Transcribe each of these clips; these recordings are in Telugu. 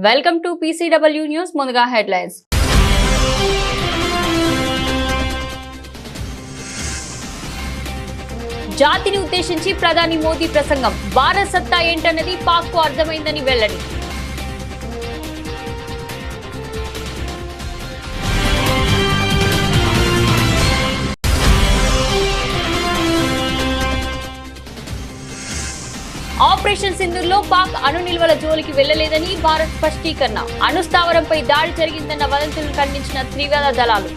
Welcome to PCW news. ముందుగా హెడ్లైన్స్. జాతిని ఉద్దేశించి ప్రధాని మోదీ ప్రసంగం. భారత్ సత్తా ఏంటన్నది పాక్ కు అర్థమైందని వెల్లడి. ఆపరేషన్ సింధూర్లో పాక్ అణు నిల్వల జోలికి వెళ్లలేదని భారత్ స్పష్టీకరణ. అణుస్థావరంపై దాడి జరిగిందన్న వదంతులను ఖండించిన త్రివిధ దళాలు.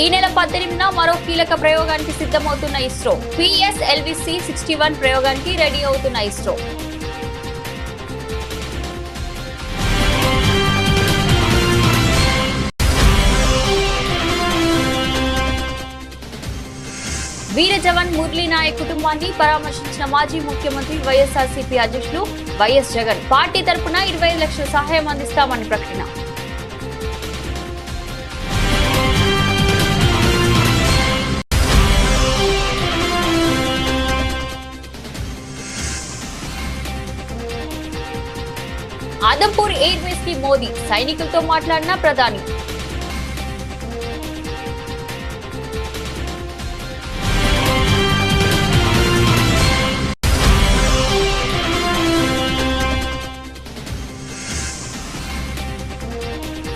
ఈ నెల 18న మరో కీలక ప్రయోగానికి సిద్ధమవుతున్న ఇస్రో. PSLV-C61 ప్రయోగానికి రెడీ అవుతున్న ఇస్రో. వీర జవాన్ మురళీ నాయక్ కుటుంబాన్ని పరామర్శించిన మాజీ ముఖ్యమంత్రి వైఎస్ఆర్సీపీ అధ్యక్షులు వైఎస్ జగన్. పార్టీ తరపున 25 లక్షల సహాయం అందిస్తామని ప్రకటన. ఆదంపూర్ ఎయిర్ బేస్ కి మోదీ సైనికులతో మాట్లాడిన ప్రధాని.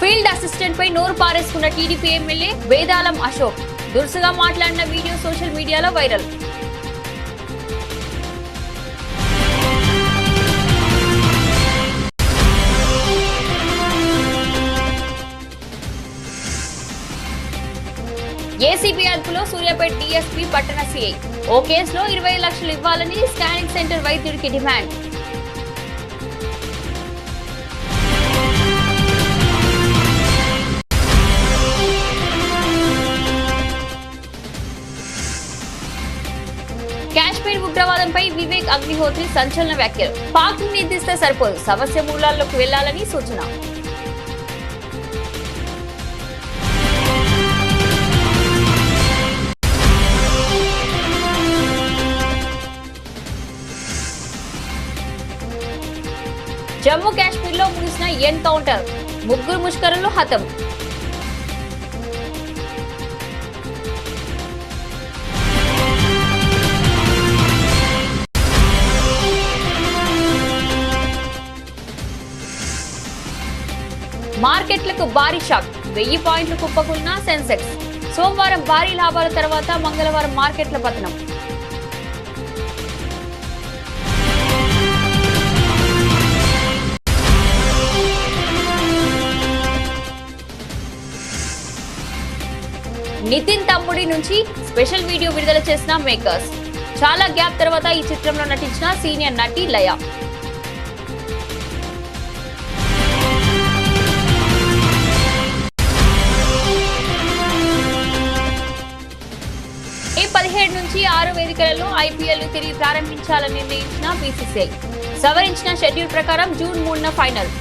ఫీల్డ్ అసిస్టెంట్ పై నోరు పారేసుకున్న టీడీపీ ఎమ్మెల్యే వేదాలం అశోక్. దురుసుగా మాట్లాడిన వీడియో సోషల్ మీడియాలో వైరల్. ఏసీబీ అదుపులో సూర్యాపేట డీఎస్పీ పట్టణ సిఐ. ఓ కేసులో 25 లక్షలు ఇవ్వాలని స్కానింగ్ సెంటర్ వైద్యుడికి డిమాండ్. కాశ్మీర్ ఉగ్రవాదంపై వివేక్ అగ్నిహోత్రి సంచలన వ్యాఖ్యలు. పాక్ ని నిందిస్తే సరిపోదు, సమస్య మూలాల్లోకి వెళ్లాలని సూచన. జమ్మూ కాశ్మీర్ లో ముగిసిన ఎన్కౌంటర్, 3 ముష్కరులు హతం. మార్కెట్లకు భారీ షాక్, 1000 పాయింట్లు కుప్పకూలిన సెన్సెక్స్. సోమవారం భారీ లాభాల తర్వాత మంగళవారం మార్కెట్ల పతనం. నితిన్ తమ్ముడి నుంచి స్పెషల్ వీడియో విడుదల చేసిన మేకర్స్. చాలా గ్యాప్ తర్వాత ఈ చిత్రంలో నటించిన సీనియర్ నటి లయ. మే 17 నుంచి 6 వేదికలలో IPL ను తిరిగి ప్రారంభించాలని నిర్ణయించిన BCCI. సవరించిన షెడ్యూల్ ప్రకారం జూన్ 3న ఫైనల్.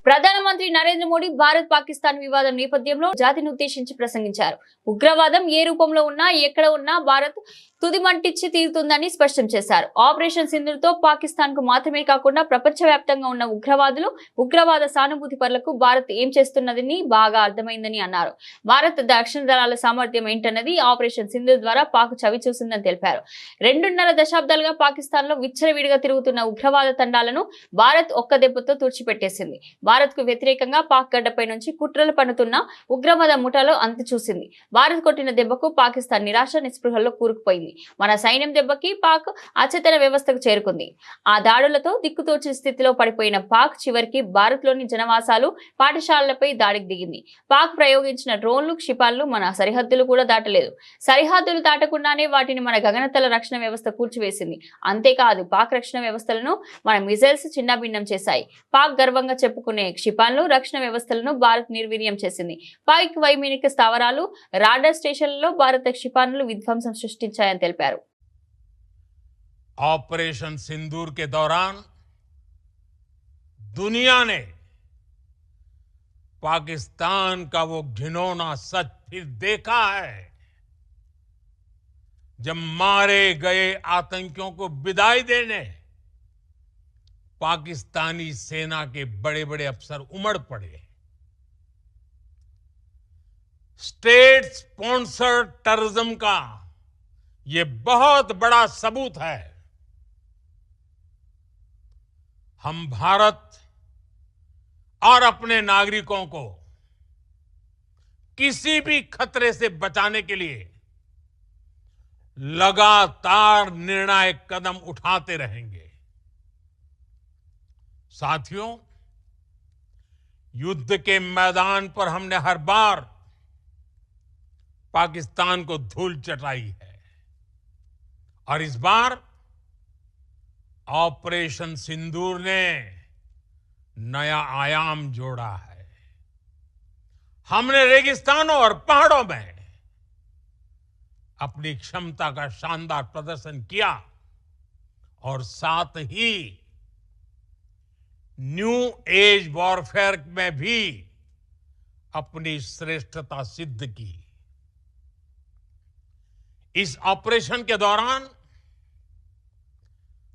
ప్రధానమంత్రి నరేంద్ర మోడీ భారత్ పాకిస్తాన్ వివాదం నేపథ్యంలో జాతిని ఉద్దేశించి ప్రసంగించారు. ఉగ్రవాదం ఏ రూపంలో ఉన్నా ఎక్కడ ఉన్నా భారత్ తుదిమంటిచ్చి తీరుతుందని స్పష్టం చేశారు. ఆపరేషన్ సింధూర్తో పాకిస్తాన్ కు మాత్రమే కాకుండా ప్రపంచవ్యాప్తంగా ఉన్న ఉగ్రవాదులు, ఉగ్రవాద సానుభూతి పరులకు భారత్ ఏం చేస్తున్నదని బాగా అర్థమైందని అన్నారు. భారత్ రక్షణ దళాల సామర్థ్యం ఏంటన్నది ఆపరేషన్ సింధూర్ ద్వారా పాక్ చవి చూసిందని తెలిపారు. 2.5 దశాబ్దాలుగా పాకిస్తాన్ లో విచ్చలవిడిగా తిరుగుతున్న ఉగ్రవాద తండాలను భారత్ ఒక్క దెబ్బతో తుడిచిపెట్టేసింది. భారత్ కు వ్యతిరేకంగా పాక్ గడ్డపై నుంచి కుట్రలు పన్నుతున్న ఉగ్రవాద ముఠాలో అంతు చూసింది. భారత్ కొట్టిన దెబ్బకు పాకిస్తాన్ నిరాశ నిస్పృహల్లో కూరుకుపోయింది. మన సైన్యం దెబ్బకి పాక్ అచేతన వ్యవస్థకు చేరుకుంది. ఆ దాడులతో దిక్కుతోచిన స్థితిలో పడిపోయిన పాక్ చివరికి భారత్ లోని జనవాసాలు, పాఠశాలలపై దాడికి దిగింది. పాక్ ప్రయోగించిన డ్రోన్లు, క్షిపణులు మన సరిహద్దులు కూడా దాటలేదు. సరిహద్దులు దాటకుండానే వాటిని మన గగనతల రక్షణ వ్యవస్థ కూల్చివేసింది. అంతేకాదు, పాక్ రక్షణ వ్యవస్థలను మన మిజైల్స్ చిన్నాభిన్నం చేశాయి. పాక్ గర్వంగా చెప్పుకునే క్షిపణులు, రక్షణ వ్యవస్థలను భారత్ నిర్వీర్యం చేసింది. పాక్ వైమానిక స్థావరాలు, రాడార్ స్టేషన్లలో భారత క్షిపణులు విధ్వంసం సృష్టించాయని తెలిపారు. ऑपरेशन सिंदूर के दौरान दुनिया ने पाकिस्तान का वो घिनौना सच फिर देखा है जब मारे गए आतंकियों को विदाई देने पाकिस्तानी सेना के बड़े बड़े अफसर उमड़ पड़े। स्टेट स्पॉन्सर्ड टेररिज्म का ये बहुत बड़ा सबूत है। हम भारत और अपने नागरिकों को किसी भी खतरे से बचाने के लिए लगातार निर्णायक कदम उठाते रहेंगे। साथियों, युद्ध के मैदान पर हमने हर बार पाकिस्तान को धूल चटाई है और इस बार ऑपरेशन सिंदूर ने नया आयाम जोड़ा है। हमने रेगिस्तानों और पहाड़ों में अपनी क्षमता का शानदार प्रदर्शन किया और साथ ही न्यू एज वॉरफेयर में भी अपनी श्रेष्ठता सिद्ध की। इस ऑपरेशन के दौरान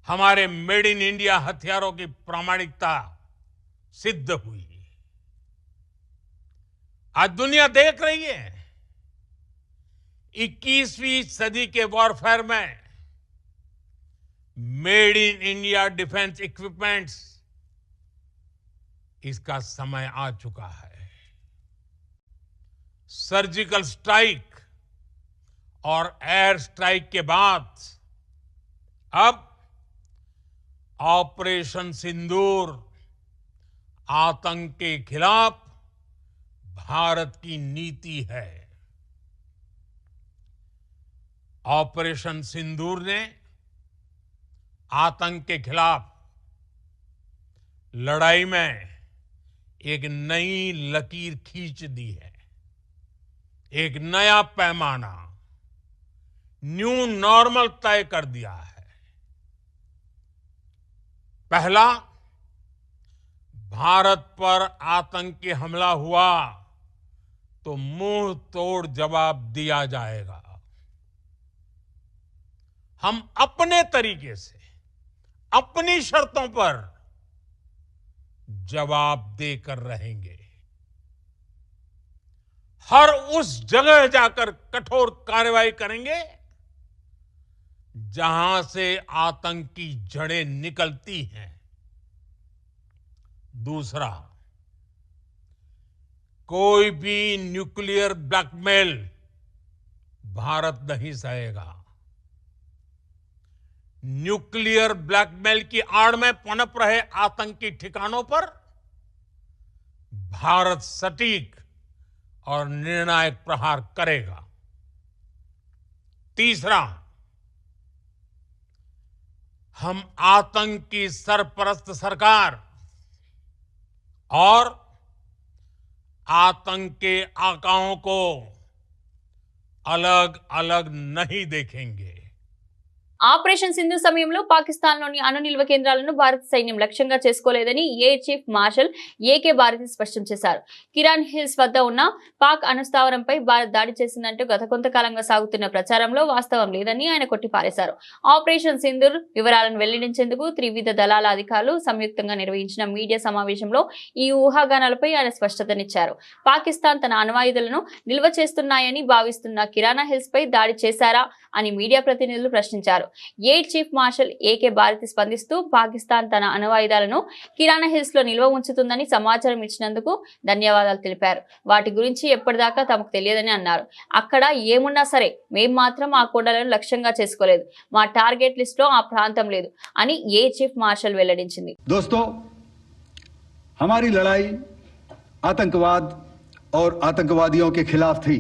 हमारे मेड इन इंडिया हथियारों की प्रामाणिकता सिद्ध हुई। आज दुनिया देख रही है 21वीं सदी के वॉरफेयर में made in India defence equipments, इसका समय आ चुका है। सर्जिकल स्ट्राइक और एयर स्ट्राइक के बाद अब ऑपरेशन सिंदूर आतंक के खिलाफ भारत की नीति है। ऑपरेशन सिंदूर ने आतंक के खिलाफ लड़ाई में एक नई लकीर खींच दी है, एक नया पैमाना, न्यू नॉर्मल तय कर दिया है। पहला, भारत पर आतंकी हमला हुआ तो मुंह तोड़ जवाब दिया जाएगा। हम अपने तरीके से, अपनी शर्तों पर जवाब देकर रहेंगे। हर उस जगह जाकर कठोर कार्रवाई करेंगे जहां से आतंक की जड़ें निकलती हैं। दूसरा, कोई भी न्यूक्लियर ब्लैकमेल भारत नहीं सहेगा। न्यूक्लियर ब्लैकमेल की आड़ में पनप रहे आतंकी ठिकानों पर भारत सटीक और निर्णायक प्रहार करेगा। तीसरा, हम आतंक की सरपरस्त सरकार और आतंक के आकाओं को अलग अलग नहीं देखेंगे। ఆపరేషన్ సింధు సమయంలో పాకిస్తాన్లోని అణు నిల్వ కేంద్రాలను భారత సైన్యం లక్ష్యంగా చేసుకోలేదని air chief marshal AK Bharti స్పష్టం చేశారు. కిరాన్ హిల్స్ వద్ద ఉన్న పాక్ అణుస్థావరంపై భారత్ దాడి చేసిందంటూ గత కొంతకాలంగా సాగుతున్న ప్రచారంలో వాస్తవం లేదని ఆయన కొట్టిపారేశారు. ఆపరేషన్ సింధూర్ వివరాలను వెల్లడించేందుకు త్రివిధ దళాల అధికారులు సంయుక్తంగా నిర్వహించిన మీడియా సమావేశంలో ఈ ఊహాగానాలపై ఆయన స్పష్టతనిచ్చారు. పాకిస్తాన్ తన అణ్వాయుధాలను నిల్వ చేస్తున్నాయని భావిస్తున్న కిరానా హిల్స్ పై దాడి చేశారా అని మీడియా ప్రతినిధులు ప్రశ్నించారు. Air chief marshal AK Bharti స్పందిస్తూ పాకిస్తాన్ తన అణ్వాయుధాలను కిరానా హిల్స్ లో నిల్వ ఉంచుతుందని సమాచారం ఇచ్చినందుకు ధన్యవాదాలు తెలిపారు. వాటి గురించి ఎప్పటిదాకా తమకు తెలియదని అన్నారు. అక్కడ ఏమున్నా సరే మేం మాత్రం ఆ కొండలను లక్ష్యంగా చేసుకోలేదు. మా టార్గెట్ లిస్ట్ లో ఆ ప్రాంతం లేదు అని ఎయిర్ చీఫ్ మార్షల్ వెల్లడించింది. दोस्तों, हमारी लड़ाई आतंकवाद और आतंकवादियों के खिलाफ थी।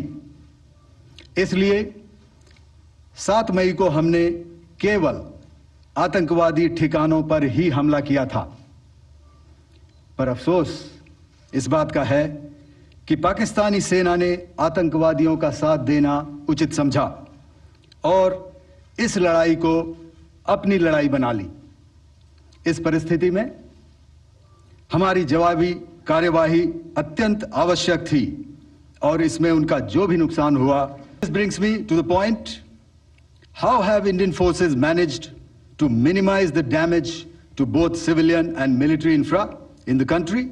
इसलिए 7 मई को हमने केवल आतंकवादी ठिकानों पर ही हमला किया था। पर अफसोस इस बात का है कि पाकिस्तानी सेना ने आतंकवादियों का साथ देना उचित समझा और इस लड़ाई को अपनी लड़ाई बना ली। इस परिस्थिति में हमारी जवाबी कार्यवाही अत्यंत आवश्यक थी और इसमें उनका जो भी नुकसान हुआ. This brings me to the point, how have Indian forces managed to minimize the damage to both civilian and military infra in the country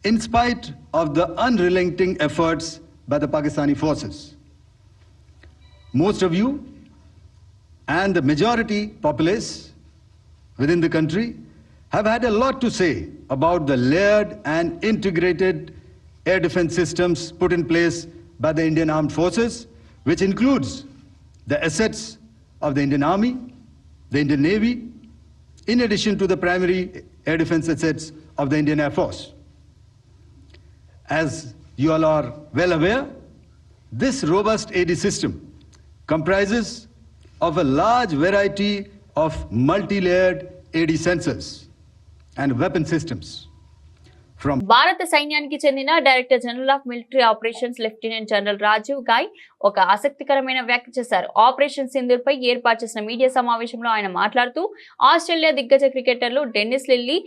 in spite of the unrelenting efforts by the Pakistani forces? Most of you and the majority populace within the country have had a lot to say about the layered and integrated air defense systems put in place by the Indian Armed Forces, which includes the assets of the Indian Army, the Indian Navy, in addition to the primary air defense assets of the Indian Air Force. As you all are well aware, this robust AD system comprises of a large variety of multi-layered AD sensors and weapon systems. From భారత సైన్యానికి చెందిన director general of military operations lieutenant general Rajiv Ghai ఒక ఆసక్తికరమైన వ్యాఖ్య చేశారు. ఆపరేషన్ సింధూర్ పై ఏర్పాటు చేసిన మీడియా సమావేశంలో ఆయన మాట్లాడుతూ ఆస్ట్రేలియా దిగ్గజ క్రికెటర్లు డెన్నిస్ లిల్లీ,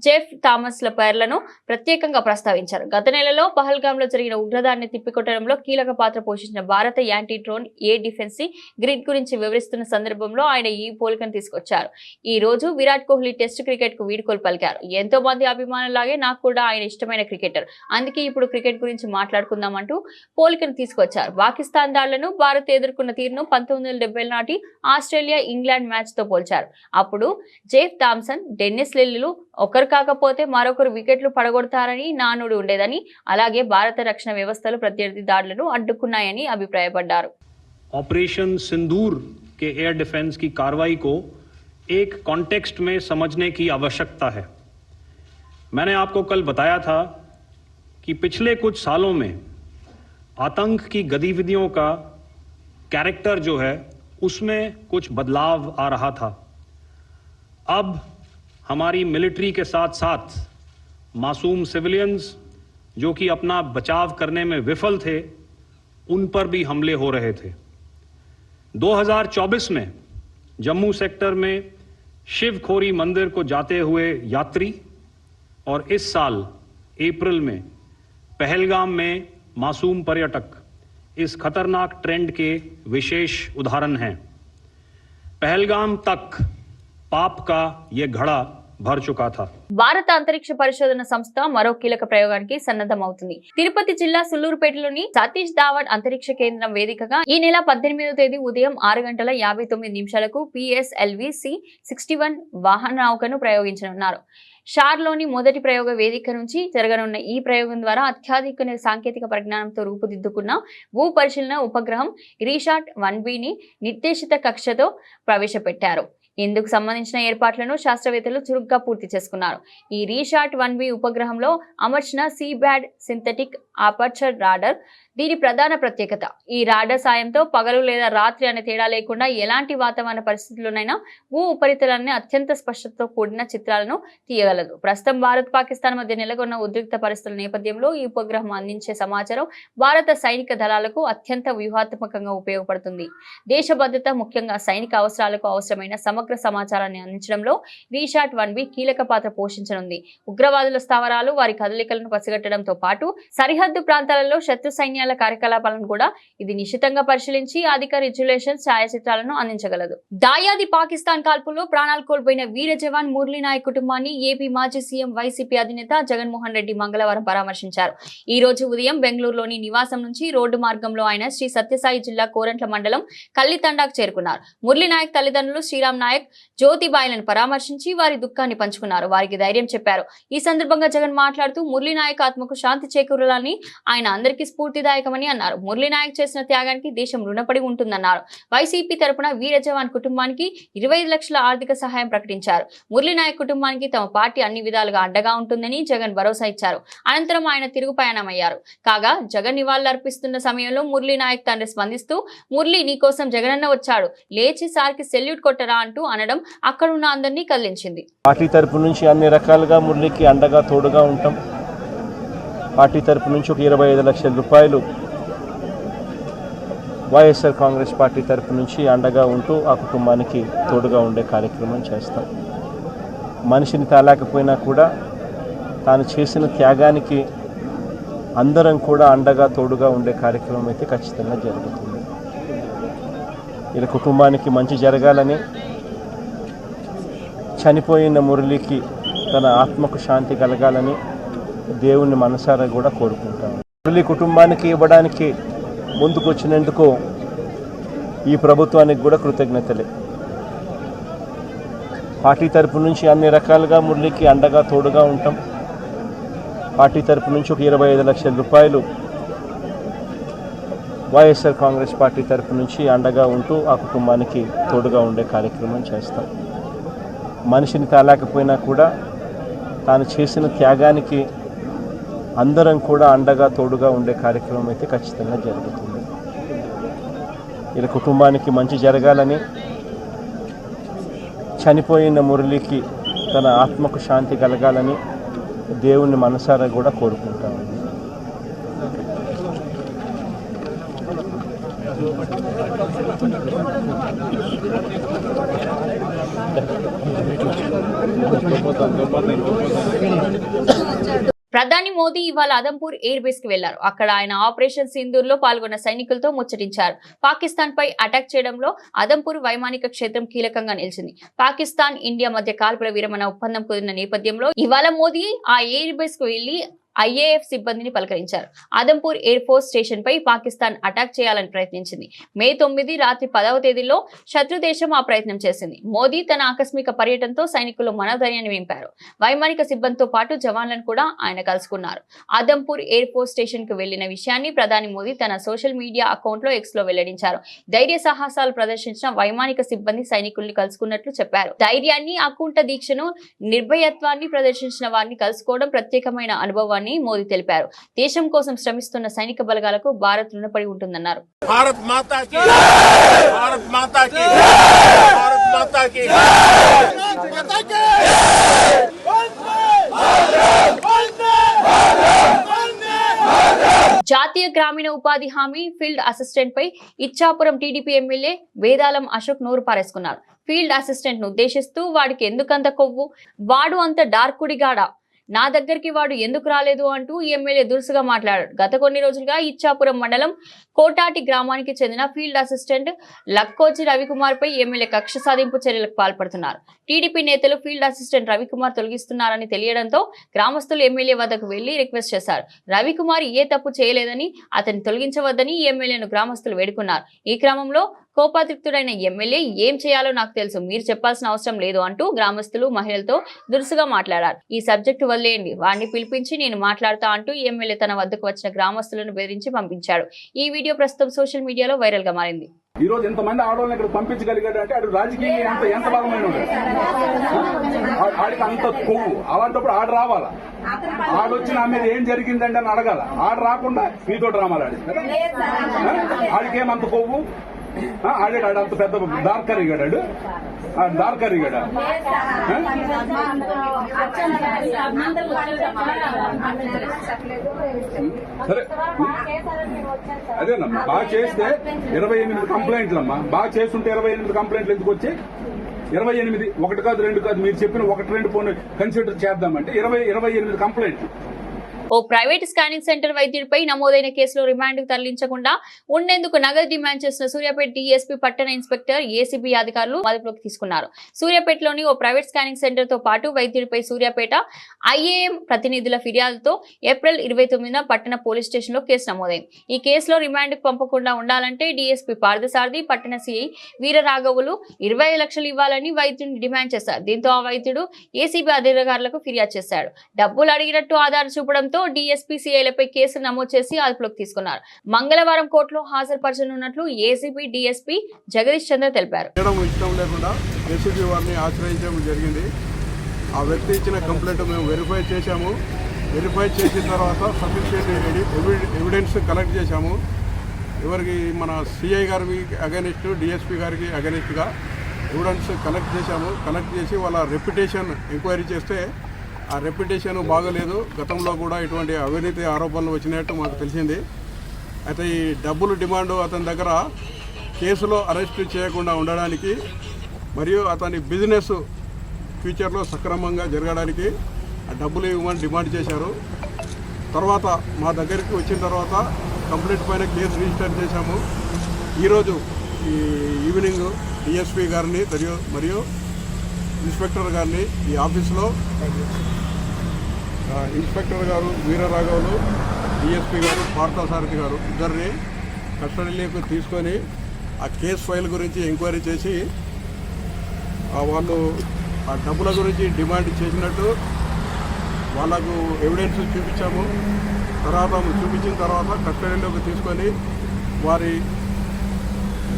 జెఫ్ థామస్ల పేర్లను ప్రత్యేకంగా ప్రస్తావించారు. గత నెలలో పహల్గామ్ లో జరిగిన ఉగ్రదాడిని తిప్పికొట్టడంలో కీలక పాత్ర పోషించిన భారత anti drone air defence grid గురించి వివరిస్తున్న సందర్భంలో ఆయన ఈ పోలికను తీసుకొచ్చారు. ఈ రోజు విరాట్ కోహ్లీ టెస్ట్ క్రికెట్ కు వీడ్కోలు పలికారు. ఎంతో మంది అభిమానులాగే నాకు కూడా ఆయన ఇష్టమైన క్రికెటర్, అందుకే ఇప్పుడు క్రికెట్ గురించి మాట్లాడుకుందామంటూ పోలికను తీసుకొచ్చారు. పాకిస్తాన్ దాడులను భారత్ ఎదుర్కొన్న తీరును 1970 నాటి ఆస్ట్రేలియా ఇంగ్లాండ్ మ్యాచ్ తో పోల్చారు. అప్పుడు జెఫ్ థామ్సన్, డెన్నిస్ లిల్లీలు ఒకరు కాకపోతే మరొకరు వికెట్లు పడగొడతారని నానుడు ఉండేదని, అలాగే భారత రక్షణ వ్యవస్థలు ప్రత్యర్థి దాడులను అడ్డుకున్నాయని అభిప్రాయపడ్డారు. ऑपरेशन सिंदूर के एयर डिफेंस की कार्रवाई को एक कॉन्टेक्स्ट में समझने की आवश्यकता है. मैंने आपको कल बताया था कि पिछले कुछ सालों में आतंक की गतिविधियों का कैरेक्टर जो है उसमें कुछ बदलाव आ रहा था. अब हमारी मिलिट्री के साथ साथ मासूम सिविलियंस जो कि अपना बचाव करने में विफल थे, उन पर भी हमले हो रहे थे. 2024 में जम्मू सेक्टर में शिवखोरी मंदिर को जाते हुए यात्री और इस साल अप्रैल में पहलगाम में मासूम पर्यटक इस खतरनाक ट्रेंड के विशेष उदाहरण हैं. पहलगाम तक पाप का ये घड़ा भर चुका था. భారత అంతరిక్ష పరిశోధన సంస్థ మరో కీలక ప్రయోగానికి సన్నద్ధమవుతుంది. తిరుపతి జిల్లా సుల్లూరుపేటలోని సతీష్ ధావన్ అంతరిక్ష కేంద్రం వేదికగా ఈ నెల 18వ తేదీ ఉదయం 6:59 PSLV C-61 వాహన నౌకను ప్రయోగించనున్నారు. షార్లోని మొదటి ప్రయోగ వేదిక నుంచి జరగనున్న ఈ ప్రయోగం ద్వారా అత్యాధునిక సాంకేతిక పరిజ్ఞానంతో రూపుదిద్దుకున్న భూ పరిశీలన ఉపగ్రహం రీషాట్ 1Bని నిర్దేశిత కక్షతో ప్రవేశపెట్టారు. ఇందుకు సంబంధించిన ఏర్పాట్లను శాస్త్రవేత్తలు చురుగ్గా పూర్తి చేసుకున్నారు. ఈ రీషాట్ 1B ఉపగ్రహంలో అమర్చిన సీబ్యాడ్ సింథటిక్ అపర్చర్ రాడర్ దీని ప్రధాన ప్రత్యేకత. ఈ రాడర్ సాయంతో పగలు లేదా రాత్రి అనే తేడా లేకుండా ఎలాంటి వాతావరణ పరిస్థితుల్లోనైనా భూ ఉపరితలాన్ని అత్యంత స్పష్టతతో కూడిన చిత్రాలను తీయగలదు. ప్రస్తుతం భారత్ పాకిస్తాన్ మధ్య నెలకొన్న ఉద్రిక్త పరిస్థితుల నేపథ్యంలో ఈ ఉపగ్రహం అందించే సమాచారం భారత సైనిక దళాలకు అత్యంత వ్యూహాత్మకంగా ఉపయోగపడుతుంది. దేశ భద్రత, ముఖ్యంగా సైనిక అవసరాలకు అవసరమైన సమగ్ర సమాచారాన్ని అందించడంలో రీషాట్ 1B కీలక పాత్ర పోషించనుంది. ఉగ్రవాదుల స్థావరాలు, వారి కదలికలను పసిగట్టడంతో పాటు సరిహద్దు ప్రాంతాలలో శత్రు సైన్యాల కార్యకలాపాలను కూడా ఇది నిశితంగా పరిశీలించి అధిక రిజల్యూషన్ ఛాయాచిత్రాలను అందించగలదు. దాయాది పాకిస్తాన్ కాల్పుల్లో ప్రాణాలు కోల్పోయిన వీర జవాన్ మురళీ నాయక్ కుటుంబాన్ని ఏపీ మాజీ సీఎం వైసీపీ అధినేత జగన్మోహన్ రెడ్డి మంగళవారం పరామర్శించారు. ఈ రోజు ఉదయం బెంగళూరులోని నివాసం నుంచి రోడ్డు మార్గంలో ఆయన శ్రీ సత్యసాయి జిల్లా కోరంట్ల మండలం కల్లితండాకు చేరుకున్నారు. మురళీ నాయక్ తల్లిదండ్రులు శ్రీరామ్ నాయక్, జ్యోతిబాయిలను పరామర్శించి వారి దుఃఖాన్ని పంచుకున్నారు. వారికి ధైర్యం చెప్పారు. ఈ సందర్భంగా జగన్ మాట్లాడుతూ మురళీ నాయక్ ఆత్మకు శాంతి చేకూరాలని, ఆయన అందరికీ స్ఫూర్తిదాయకమని అన్నారు. మురళీ నాయక్ చేసిన త్యాగానికి దేశం రుణపడి ఉంటుందన్నారు. వైసీపీ తరపున వీర జవాన్ కుటుంబానికి 25 లక్షల ఆర్థిక సహాయం ప్రకటించారు. మురళీ నాయక్ కుటుంబానికి తమ పార్టీ అన్ని విధాలుగా అండగా ఉంటుందని జగన్ భరోసా ఇచ్చారు. అనంతరం ఆయన తిరుగు పయనమయ్యారు. కాగా జగన్ నివాళులర్పిస్తున్న సమయంలో మురళీ నాయక్ తండ్రి స్పందిస్తూ, మురళీ నీకోసం జగనన్న వచ్చాడు, లేచి సార్కి సెల్యూట్ కొట్టరా అంటూ అనడం అక్కడున్న అందరినీ కదిలించింది. పార్టీ తరపు నుంచి అన్ని రకాలుగా మురళీకి అండగా తోడుగా ఉంటాం. పార్టీ తరపు నుంచి ఒక 25 లక్షల రూపాయలు వైఎస్ఆర్ కాంగ్రెస్ పార్టీ తరపు నుంచి అండగా ఉంటూ ఆ కుటుంబానికి తోడుగా ఉండే కార్యక్రమం చేస్తాం. మనిషిని తాలేకపోయినా కూడా తాను చేసిన త్యాగానికి అందరం కూడా అండగా తోడుగా ఉండే కార్యక్రమం అయితే ఖచ్చితంగా జరుగుతుంది. ఇలా కుటుంబానికి మంచి జరగాలని, చనిపోయిన మురళికి తన ఆత్మకు శాంతి కలగాలని దేవుణ్ణి మనసారా కూడా కోరుకుంటాను. మురళి కుటుంబానికి ఇవ్వడానికి ముందుకు వచ్చినందుకు ఈ ప్రభుత్వానికి కూడా కృతజ్ఞతలే. పార్టీ తరపు నుంచి అన్ని రకాలుగా మురళికి అండగా తోడుగా ఉంటాం. పార్టీ తరపు నుంచి ఒక 25 లక్షల రూపాయలు వైఎస్ఆర్ కాంగ్రెస్ పార్టీ తరపు నుంచి అండగా ఉంటూ ఆ కుటుంబానికి తోడుగా ఉండే కార్యక్రమం చేస్తాం. మనిషిని తాలేకపోయినా కూడా తాను చేసిన త్యాగానికి అందరం కూడా అండగా తోడుగా ఉండే కార్యక్రమం అయితే ఖచ్చితంగా జరుగుతుంది. ఇలా కుటుంబానికి మంచి జరగాలని, చనిపోయిన మురళికి తన ఆత్మకు శాంతి కలగాలని దేవుణ్ణి మనసారా కూడా కోరుకుంటాను. ప్రధాని మోదీ ఇవాళ అదంపూర్ ఎయిర్ బేస్ కి వెళ్లారు. అక్కడ ఆయన ఆపరేషన్ సింధూర్ లో పాల్గొన్న సైనికులతో ముచ్చటించారు. పాకిస్తాన్ పై అటాక్ చేయడంలో అదంపూర్ వైమానిక క్షేత్రం కీలకంగా నిలిచింది. పాకిస్తాన్ ఇండియా మధ్య కాల్పుల విరమణ ఒప్పందం కుదిరిన నేపథ్యంలో ఇవాళ మోదీ ఆ ఎయిర్ బేస్ కు వెళ్లి IAF సిబ్బందిని పలకరించారు. ఆదంపూర్ ఎయిర్ ఫోర్స్ స్టేషన్ పై పాకిస్తాన్ అటాక్ చేయాలని ప్రయత్నించింది. మే 9 రాత్రి 10వ తేదీలో శత్రు దేశం ఆ ప్రయత్నం చేసింది. మోదీ తన ఆకస్మిక పర్యటనతో సైనికులు మనోధైర్యాన్ని నింపారు. వైమానిక సిబ్బందితో పాటు జవాన్లను కూడా ఆయన కలుసుకున్నారు. ఆదంపూర్ ఎయిర్ ఫోర్స్ స్టేషన్ కు వెళ్లిన విషయాన్ని ప్రధాని మోదీ తన సోషల్ మీడియా అకౌంట్ లో X లో వెల్లడించారు. ధైర్య సాహసాలు ప్రదర్శించిన వైమానిక సిబ్బంది సైనికుల్ని కలుసుకున్నట్లు చెప్పారు. ధైర్యాన్ని, అకుంఠ దీక్షను, నిర్భయత్వాన్ని ప్రదర్శించిన వారిని కలుసుకోవడం ప్రత్యేకమైన అనుభవాన్ని మోదీ తెలిపారు. దేశం కోసం శ్రమిస్తున్న సైనిక బలగాలకు భారత్ రుణపడి ఉంటుందన్నారు. भारत माता की, भारत माता की, भारत माता की। జాతీయ గ్రామీణ ఉపాధి హామీ ఫీల్డ్ అసిస్టెంట్ పై ఇచ్చాపురం టీడీపీ ఎమ్మెల్యే వేదాలం అశోక్ నోరు పారేసుకున్నారు. ఫీల్డ్ అసిస్టెంట్ ను ఉద్దేశిస్తూ వాడికి ఎందుకంత కొవ్వు, వాడు అంత డార్కుడిగాడా, నా దగ్గరికి వాడు ఎందుకు రాలేదు అంటూ ఎమ్మెల్యే దురుసుగా మాట్లాడారు. గత కొన్ని రోజులుగా ఇచ్చాపురం మండలం కోటాటి గ్రామానికి చెందిన ఫీల్డ్ అసిస్టెంట్ లక్కోజి రవికుమార్ పై ఎమ్మెల్యే కక్ష సాధింపు చర్యలకు పాల్పడుతున్నారు. టీడీపీ నేతలు ఫీల్డ్ అసిస్టెంట్ రవికుమార్ తొలగిస్తున్నారని తెలియడంతో గ్రామస్తులు ఎమ్మెల్యే వద్దకు వెళ్లి రిక్వెస్ట్ చేశారు. రవికుమార్ ఏ తప్పు చేయలేదని, అతన్ని తొలగించవద్దని ఎమ్మెల్యేను గ్రామస్తులు వేడుకున్నారు. ఈ క్రమంలో కోపాతిక్తుడైన ఎమ్మెల్యే ఏం చేయాలో నాకు తెలుసు, మీరు చెప్పాల్సిన అవసరం లేదు అంటూ గ్రామస్తులు, మహిళలతో దురుసుగా మాట్లాడారు. ఈ సబ్జెక్టు వదిలేయండి, వాడిని పిలిపించి నేను మాట్లాడతా అంటూ ఎమ్మెల్యే తన వద్దకు వచ్చిన గ్రామస్తులను బెదిరించి పంపించాడు. ఈ వీడియో ప్రస్తుతం సోషల్ మీడియాలో వైరల్ గా మారింది. ఈ రోజు ఎంతమంది ఆడవాళ్ళని ఇక్కడ పంపించగలిగాడు అంటే అటు రాజకీయ ఎంత బలమైన ఆడికి అంత కొవ్వు. అలాంటప్పుడు ఆడ రావాలా, ఆడొచ్చి నా మీద ఏం జరిగిందండి అని అడగాల. ఆడ రాకుండా మీతో డ్రామాలు ఆడి ఆడికేమంత కొవ్వు, ఆడాడు అంత పెద్ద దార్కరిగాడు, దార్కరిగాడు. సరే అదేనమ్మా, బాగా చేస్తే 28 కంప్లైంట్లమ్మా, బాగా చేస్తుంటే 28 కంప్లైంట్లు ఎందుకు వచ్చాయి? 28, 1 కాదు 2 కాదు, మీరు చెప్పిన 1-2 పోనీ కన్సిడర్ చేద్దామంటే 28 కంప్లైంట్లు. ఓ ప్రైవేట్ స్కానింగ్ సెంటర్ వైద్యుడిపై నమోదైన కేసులో రిమాండ్కు తరలించకుండా ఉండేందుకు నగదు డిమాండ్ చేసిన సూర్యాపేట డీఎస్పీ పట్టణ ఇన్స్పెక్టర్ ఏసీబీ అధికారులు అదుపులోకి తీసుకున్నారు. సూర్యాపేటలోని ఓ ప్రైవేట్ స్కానింగ్ సెంటర్ తో పాటు వైద్యుడిపై సూర్యాపేట IAM ప్రతినిధుల ఫిర్యాదుతో ఏప్రిల్ 29న పట్టణ పోలీస్ స్టేషన్ లో కేసు నమోదైంది. ఈ కేసులో రిమాండ్కు పంపకుండా ఉండాలంటే డీఎస్పీ పార్థసారథి, పట్టణ సిఐ వీరరాఘవులు 25 లక్షలు ఇవ్వాలని వైద్యుడిని డిమాండ్ చేశారు. దీంతో ఆ వైద్యుడు ఏసీబీ అధికారులకు ఫిర్యాదు చేశాడు. డబ్బులు అడిగినట్టు ఆధార్ చూపడంతో డీఎస్పీ సిఐలపై కేసులు నమోదు చేసి అదుపులోకి తీసుకున్నారు. మంగళవారం కోర్టులో హాజరుపరచనున్నట్లు ఏసీబీ డీఎస్పీ జగదీష్ చంద్ర తెలిపారు. ఇష్టం లేకుండా ఏసీబీ వారిని ఆశ్రయించడం జరిగింది. ఆ వ్యక్తి ఇచ్చిన కంప్లైంట్ మేము వెరిఫై చేశాము. వెరిఫై చేసిన తర్వాత సఫిషియెంట్ ఎవిడెన్స్ కలెక్ట్ చేశాము. ఎవరికి మన సిఐ గారికి అగెనిస్ట్, డిఎస్పీ గారికి అగెనిస్ట్గా ఎవిడెన్స్ కలెక్ట్ చేశాము. కలెక్ట్ చేసి వాళ్ళ రెప్యుటేషన్ ఎంక్వైరీ చేస్తే ఆ రెప్యుటేషన్ బాగలేదు. గతంలో కూడా ఇటువంటి అవినీతి ఆరోపణలు వచ్చినట్టు మాకు తెలిసింది. అయితే ఈ డబ్బులు డిమాండ్ అతని దగ్గర కేసులో అరెస్ట్ చేయకుండా ఉండడానికి మరియు అతని బిజినెస్ ఫ్యూచర్లో సక్రమంగా జరగడానికి ఆ డబ్బులు ఇవ్వమని డిమాండ్ చేశారు. తర్వాత మా దగ్గరికి వచ్చిన తర్వాత కంప్లైంట్ పైన కేసు రిజిస్టర్ చేశాము. ఈరోజు ఈ ఈవినింగ్ డిఎస్పీ గారిని మరియు ఇన్స్పెక్టర్ గారిని ఈ ఆఫీస్లో ఇన్స్పెక్టర్ గారు వీరరాఘవులు, డిఎస్పీ గారు పార్థసారథి గారు ఇద్దరిని కస్టడీలోకి తీసుకొని ఆ కేసు ఫైల్ గురించి ఎంక్వైరీ చేసి వాళ్ళు ఆ డబ్బుల గురించి డిమాండ్ చేసినట్టు వాళ్ళకు ఎవిడెన్స్ చూపించాము. చూపించిన తర్వాత కస్టడీలోకి తీసుకొని వారి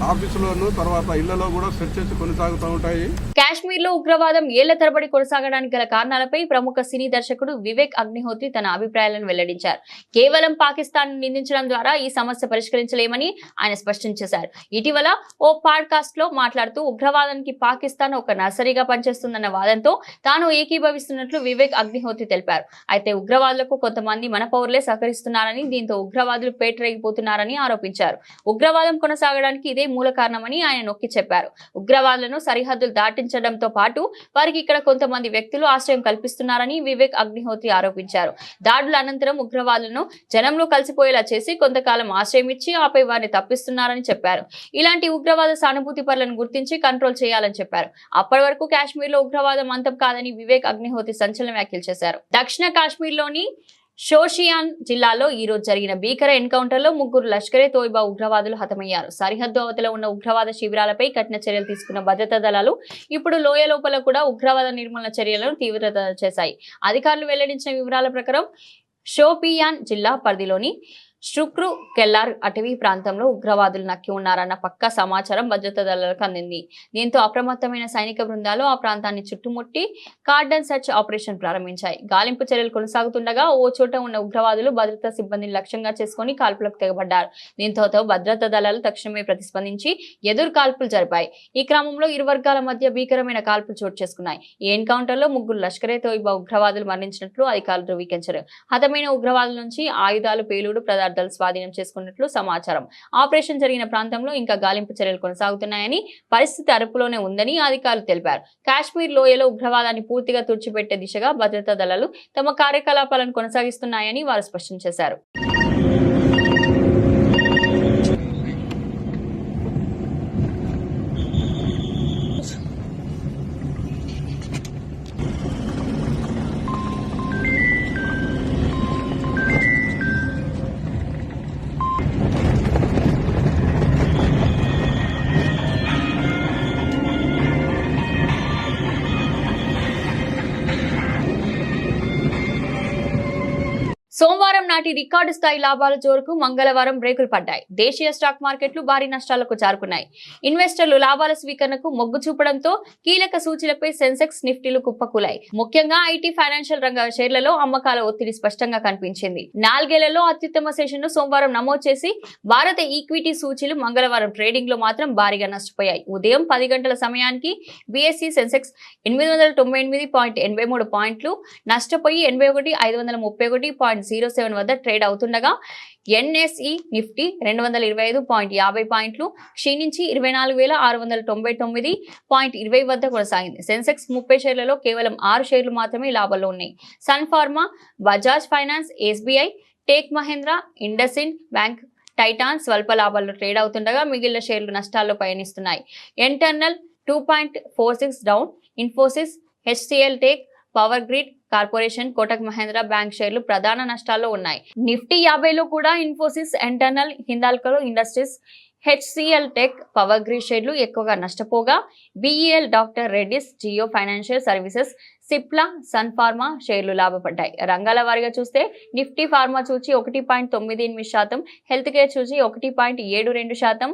ఆఫీసులోను తర్వాత ఇళ్లలో కూడా సెర్చెస్ కొనసాగుతూ ఉంటాయి. కాశ్మీర్ లో ఉగ్రవాదం ఏళ్ల తరబడి కొనసాగడానికి గల కారణాలపై ప్రముఖ సినీ దర్శకుడు వివేక్ అగ్నిహోత్రి తన అభిప్రాయాలను వెల్లడించారు. కేవలం పాకిస్తాన్ నిందించడం ద్వారా ఈ సమస్య పరిష్కరించలేమని ఆయన స్పష్టం చేశారు. ఇటీవల ఓ పాడ్కాస్ట్ లో మాట్లాడుతూ ఉగ్రవాదానికి పాకిస్తాన్ ఒక నర్సరీగా పనిచేస్తుందన్న వాదంతో తాను ఏకీభవిస్తున్నట్లు వివేక్ అగ్నిహోత్రి తెలిపారు. అయితే ఉగ్రవాదులకు కొంతమంది మన పౌరులే సహకరిస్తున్నారని, దీంతో ఉగ్రవాదులు పేటరేగిపోతున్నారని ఆరోపించారు. ఉగ్రవాదం కొనసాగడానికి ఇదే మూల కారణమని ఆయన నొక్కి చెప్పారు. ఉగ్రవాదులను సరిహద్దులు దాటించడంతో పాటు వారికి ఇక్కడ కొంతమంది వ్యక్తులు ఆశ్రయం కల్పిస్తున్నారని వివేక్ అగ్నిహోత్రి ఆరోపించారు. దాడుల అనంతరం ఉగ్రవాదులను జనంలో కలిసిపోయేలా చేసి కొంతకాలం ఆశ్రయం ఇచ్చి ఆపై వారిని తప్పిస్తున్నారని చెప్పారు. ఇలాంటి ఉగ్రవాద సానుభూతి పరులను గుర్తించి కంట్రోల్ చేయాలని చెప్పారు. అప్పటి వరకు కాశ్మీర్ లో ఉగ్రవాదం అంతం కాదని వివేక్ అగ్నిహోత్రి సంచలన వ్యాఖ్యలు చేశారు. దక్షిణ కాశ్మీర్ లోని షోషియాన్ జిల్లాలో ఈ రోజు జరిగిన భీకర ఎన్కౌంటర్ లో 3 లష్కరే తోయిబా ఉగ్రవాదులు హతమయ్యారు. సరిహద్దు అవతల ఉన్న ఉగ్రవాద శిబిరాలపై కఠిన చర్యలు తీసుకున్న భద్రతా దళాలు ఇప్పుడు లోయ లోపల కూడా ఉగ్రవాద నిర్మూలన చర్యలను తీవ్రతర చేశాయి. అధికారులు వెల్లడించిన వివరాల ప్రకారం షోపియాన్ జిల్లా పరిధిలోని శుక్రు కెల్లార్ అటవీ ప్రాంతంలో ఉగ్రవాదులు నక్కి ఉన్నారన్న పక్కా సమాచారం భద్రతా దళాలకు అందింది. దీంతో అప్రమత్తమైన సైనిక బృందాలు ఆ ప్రాంతాన్ని చుట్టుముట్టి కార్డన్ సెర్చ్ ఆపరేషన్ ప్రారంభించాయి. గాలింపు చర్యలు కొనసాగుతుండగా ఓ చోట ఉన్న ఉగ్రవాదులు భద్రతా సిబ్బందిని లక్ష్యంగా చేసుకుని కాల్పులకు తెగబడ్డారు. దీంతో భద్రతా దళాలు తక్షణమే ప్రతిస్పందించి ఎదురు కాల్పులు జరిపాయి. ఈ క్రమంలో ఇరు వర్గాల మధ్య భీకరమైన కాల్పులు చోటు చేసుకున్నాయి. ఈ ఎన్కౌంటర్ లో 3 లష్కరే తోయిబా ఉగ్రవాదులు మరణించినట్లు అధికారులు ధృవీకరించారు. హతమైన ఉగ్రవాదుల నుంచి ఆయుధాలు, పేలుడు పదార్థాలు స్వాధీనం చేసుకున్నట్లు సమాచారం. ఆపరేషన్ జరిగిన ప్రాంతంలో ఇంకా గాలింపు చర్యలు కొనసాగుతున్నాయని, పరిస్థితి అదుపులోనే ఉందని అధికారులు తెలిపారు. కాశ్మీర్ లోయలో ఉగ్రవాదాన్ని పూర్తిగా తుడిచిపెట్టే దిశగా భద్రతా దళాలు తమ కార్యకలాపాలను కొనసాగిస్తున్నాయని వారు స్పష్టం చేశారు. సోమవారం నాటి రికార్డు స్థాయి లాభాల జోరుకు మంగళవారం బ్రేకులు పడ్డాయి. దేశీయ స్టాక్ మార్కెట్లు భారీ నష్టాలకు చేరుకున్నాయి. ఇన్వెస్టర్లు లాభాల స్వీకరణకు మొగ్గు చూపడంతో కీలక సూచీలపై సెన్సెక్స్, నిఫ్టీలు కుప్పకూలాయి. ముఖ్యంగా ఐటీ, ఫైనాన్షియల్ రంగ షేర్లలో అమ్మకాల ఒత్తిడి స్పష్టంగా కనిపించింది. 4 ఏళ్లలో అత్యుత్తమ సెషన్ను సోమవారం నమోదు చేసి భారత ఈక్విటీ సూచీలు మంగళవారం ట్రేడింగ్ లో మాత్రం భారీగా నష్టపోయాయి. ఉదయం 10 గంటల సమయానికి బీఎస్ఈ సెన్సెక్స్ 898.83 పాయింట్లు నష్టపోయి 81,531.07 వద్ద ట్రేడ్ అవుతుండగా ఎన్ఎస్ఈ నిఫ్టీ 225.50 పాయింట్లు క్షీణించి 24,699.20 వద్ద కొనసాగింది. సెన్సెక్స్ 30 షేర్లలో కేవలం 6 షేర్లు మాత్రమే లాభంలో ఉన్నాయి. Sun Pharma, Bajaj Finance, SBI, Tech Mahindra, IndusInd Bank, Titan స్వల్ప లాభాల్లో ట్రేడ్ అవుతుండగా మిగిలిన షేర్లు నష్టాల్లో పయనిస్తున్నాయి. Eternal 2.46 down, Infosys, HCL Tech, Power Grid Corporation, Kotak Mahindra Bank షేర్లు ప్రధాన నష్టాల్లో ఉన్నాయి. నిఫ్టీ 50లో కూడా Infosys, Eternal, Hindalco Industries, HCL Tech, Power Grid షేర్లు ఎక్కువగా నష్టపోగా BEL, doctor Reddy's, Jio Financial Services, Cipla, Sun Pharma షేర్లు లాభపడ్డాయి. రంగాల వారీగా చూస్తే నిఫ్టీ ఫార్మా సూచి 1.98%, హెల్త్ కేర్ సూచి 1.72%,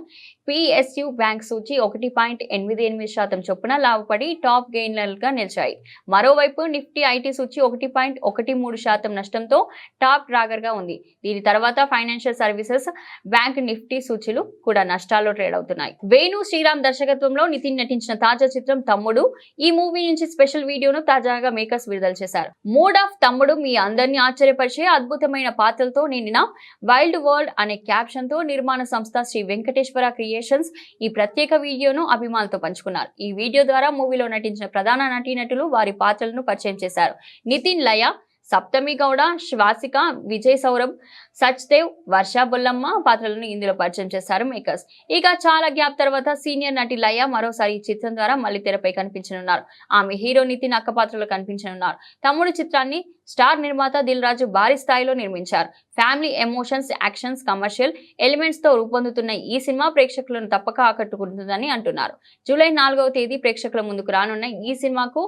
పిఎస్యు బ్యాంక్ సూచి 1.88% చొప్పున లాభపడి టాప్ గెయినర్లుగా నిలిచాయి. మరోవైపు నిఫ్టీ ఐటీ సూచి 1.13% నష్టంతో టాప్ డ్రాగర్ గా ఉంది. దీని తర్వాత ఫైనాన్షియల్ సర్వీసెస్, బ్యాంక్, నిఫ్టీ సూచీలు కూడా నష్టాల్లో ట్రేడ్ అవుతున్నాయి. వేణు శ్రీరామ్ దర్శకత్వంలో నితిన్ నటించిన తాజా చిత్రం తమ్ముడు. ఈ మూవీ నుంచి స్పెషల్ వీడియోను తాజా తాజాగా మేకర్స్ విడుదల చేశారు. మూడ్ ఆఫ్ తమ్ముడు మీ అందరినీ ఆశ్చర్యపరిచే అద్భుతమైన పాత్రలతో నిండిన వైల్డ్ వరల్డ్ అనే క్యాప్షన్ తో నిర్మాణ సంస్థ శ్రీ వెంకటేశ్వర క్రియేషన్స్ ఈ ప్రత్యేక వీడియోను అభిమానులతో పంచుకున్నారు. ఈ వీడియో ద్వారా మూవీలో నటించిన ప్రధాన నటీనటులు వారి పాత్రలను పరిచయం చేశారు. నితిన్ లయ, సప్తమి గౌడ, శ్వాసిక, విజయ్ సౌరభ్, సచ్దేవ్, వర్ష బొల్లమ్మ పాత్రలను ఇందులో పరిచయం చేశారు మేకర్స్. ఇక చాలా గ్యాప్ తర్వాత సీనియర్ నటి లయ మరోసారి ఈ చిత్రం ద్వారా మళ్లీ తెరపై కనిపించనున్నారు. ఆమె హీరో నితిన్ అక్క పాత్రలో కనిపించనున్నారు. తమ్ముడు చిత్రాన్ని స్టార్ నిర్మాత దిల్ రాజు భారీ స్థాయిలో నిర్మించారు. Family emotions, actions, commercial elements తో రూపొందుతున్న ఈ సినిమా ప్రేక్షకులను తప్పక ఆకట్టుకుంటుందని అంటున్నారు. జూలై 4వ తేదీ ప్రేక్షకుల ముందుకు రానున్న ఈ సినిమాకు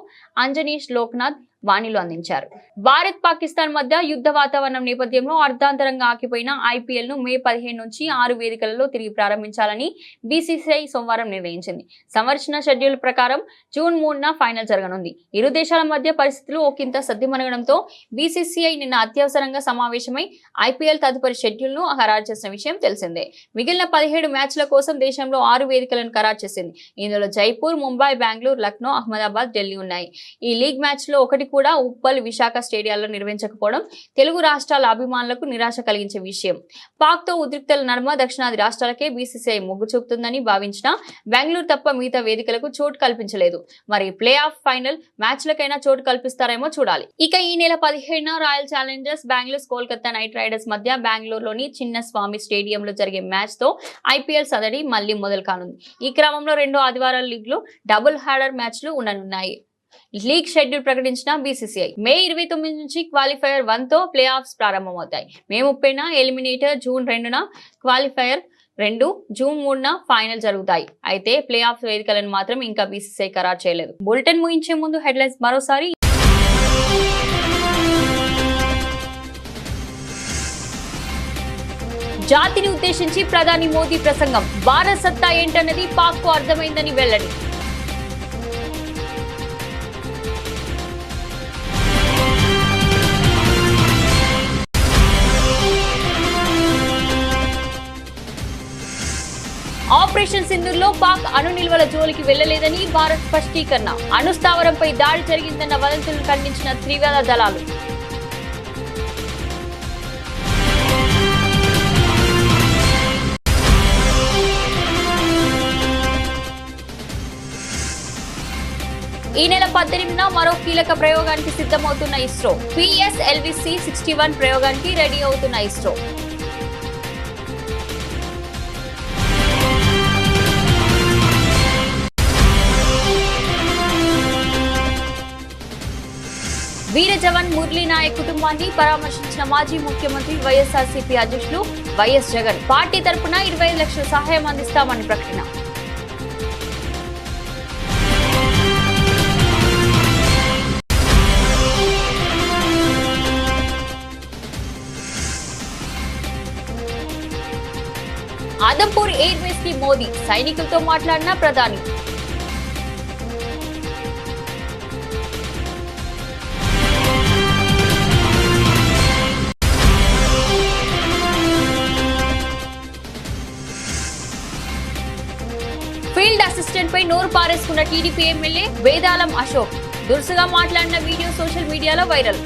అంజనీష్ లోక్నాథ్ వాణిలు అందించారు. భారత్ పాకిస్తాన్ మధ్య యుద్ధ వాతావరణం నేపథ్యంలో అర్ధాంతరంగా ఆగిపోయిన ఐపీఎల్ ను మే 15 నుంచి 6 వేదికలలో తిరిగి ప్రారంభించాలని బీసీసీఐ సోమవారం నిర్ణయించింది. సంవత్సర షెడ్యూల్ ప్రకారం జూన్ 3న ఫైనల్ జరగనుంది. ఇరు దేశాల మధ్య పరిస్థితులు ఒకంత సద్దిమణగడంతో బీసీసీఐ నిన్న అత్యవసరంగా సమావేశమై ఐపీఎల్ తదుపరి షెడ్యూల్ ను ఖరారు చేసిన విషయం తెలిసిందే. మిగిలిన 17 మ్యాచ్ల కోసం దేశంలో 6 వేదికలను ఖరారు చేసింది. ఇందులో జైపూర్, ముంబై, బెంగళూరు, లక్నో, అహ్మదాబాద్, ఢిల్లీ ఉన్నాయి. ఈ లీగ్ మ్యాచ్ లో ఒకటి కూడా ఉప్పల్, విశాఖ స్టేడియాల్లో నిర్వహించకపోవడం తెలుగు రాష్ట్రాల అభిమానులకు నిరాశ కలిగించే విషయం. పాక్ తో ఉద్రిక్తల నడుమ దక్షిణాది రాష్ట్రాలకే బీసీసీఐ మొగ్గు చూపుతుందని భావించిన బెంగళూరు తప్ప మిగతా వేదికలకు చోటు కల్పించలేదు. మరి ప్లే ఆఫ్ ఫైనల్ మ్యాచ్లకైనా చోటు కల్పిస్తారేమో చూడాలి. ఇక ఈ నెల 17న Royal Challengers Bengaluru, Kolkata Knight Riders మధ్య బెంగళూరులోని చిన్న స్వామి స్టేడియంలో జరిగే మ్యాచ్ తో ఐపీఎల్ సదడి మళ్లీ మొదలు కానుంది. ఈ క్రమంలో 2 ఆదివారాల లీగ్ లో డబుల్ హ్యాడర్ మ్యాచ్లు ఉండనున్నాయి. లీగ్ షెడ్యూల్ ప్రకటించిన బీసీసీఐ మే 29 నుంచి క్వాలిఫైయర్ 1 తో ప్లే ఆఫ్స్ ప్రారంభమవుతాయి. మే 30న ఎలిమినేటర్, జూన్ 2న క్వాలిఫైయర్ 2, జూన్ 3న ఫైనల్ జరుగుతాయి. అయితే ప్లే ఆఫ్ వేదికలను మాత్రం ఇంకా బీసీసీఐ ఖరారు చేయలేదు. బులెటిన్ ముగించే ముందు హెడ్లైన్స్ మరోసారి. జాతిని ఉద్దేశించి ప్రధాని మోదీ ప్రసంగం. భారత్ సత్తా ఏంటన్నది పాక్ కు అర్థమైందని వెల్లడి. ఆపరేషన్ సింధూర్లో పాక్ అణు నిల్వల జోలికి వెళ్లలేదని భారత్ స్పష్టీకరణ. అణుస్థావరంపై దాడి జరిగిందన్న వదంతులను ఖండించిన త్రివిధ దళాలు. ఈ నెల 18న మరో కీలక ప్రయోగానికి సిద్ధమవుతున్న ఇస్రో. PSLV-C61 ప్రయోగానికి రెడీ అవుతున్న ఇస్రో. వీర జవాన్ మురళీ నాయక్ కుటుంబాన్ని పరామర్శించిన మాజీ ముఖ్యమంత్రి వైఎస్ఆర్సీపీ అధ్యక్షులు వైఎస్ జగన్. పార్టీ తరపున 25 లక్షల సహాయం అందిస్తామని ప్రకటన. ఆదంపూర్ ఎయిర్ బేస్ కి మోదీ, సైనికులతో మాట్లాడిన ప్రధాని. ఫీల్డ్ అసిస్టెంట్ పై నోరు పారేసుకున్న టీడీపీ ఎమ్మెల్యే వేదాలం అశోక్. దురుసుగా మాట్లాడిన వీడియో సోషల్ మీడియాలో వైరల్.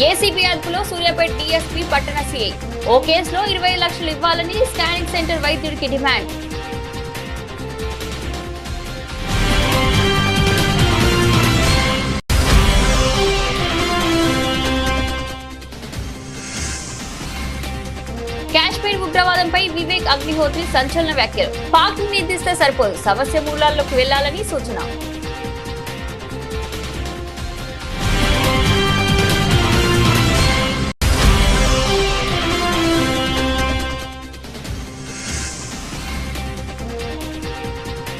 ఏసీబీ అదుపులో సూర్యాపేట డీఎస్పీ, పట్టణ సీఐ. ఓ కేసులో 20 లక్షలు ఇవ్వాలని స్కానింగ్ సెంటర్ వైద్యుడికి డిమాండ్. కాశ్మీర్ ఉగ్రవాదంపై వివేక్ అగ్నిహోత్రి సంచలన వ్యాఖ్యలు. పాక్ నిర్దిస్తే సరిపోదు, సమస్య మూలాల్లోకి వెళ్లాలని సూచన.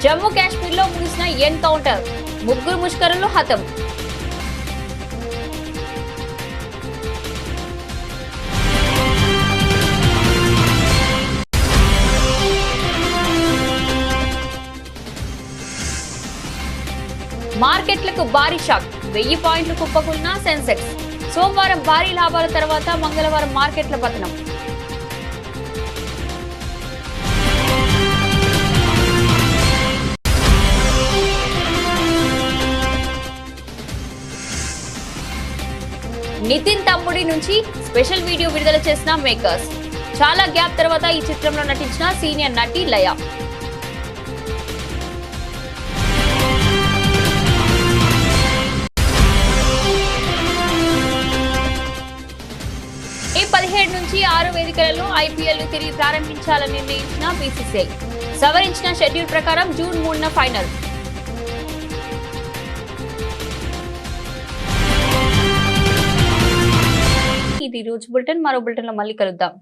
జమ్మూ కాశ్మీర్ లో ముగిసిన ఎన్కౌంటర్, 3 ముష్కరులు హతం. మార్కెట్లకు భారీ షాక్, 1000 పాయింట్లు కుప్పకూలిన సెన్సెక్స్. సోమవారం భారీ లాభాల తర్వాత మంగళవారం మార్కెట్ల పతనం. నితిన్ తమ్ముడి నుంచి స్పెషల్ వీడియో విడుదల చేసిన మేకర్స్. చాలా గ్యాప్ తర్వాత ఈ చిత్రంలో నటించిన సీనియర్ నటి లయ. ఈ 17 నుంచి 6 వేదికలలో ఐపీఎల్ తిరిగి ప్రారంభించాలని నిర్ణయించిన బీసీసీఐ. సవరించిన షెడ్యూల్ ప్రకారం జూన్ 3న ఫైనల్. ఇది రోజు బులెటిన్. మరో బులెటిన్ లో మళ్ళీ కలుద్దాం.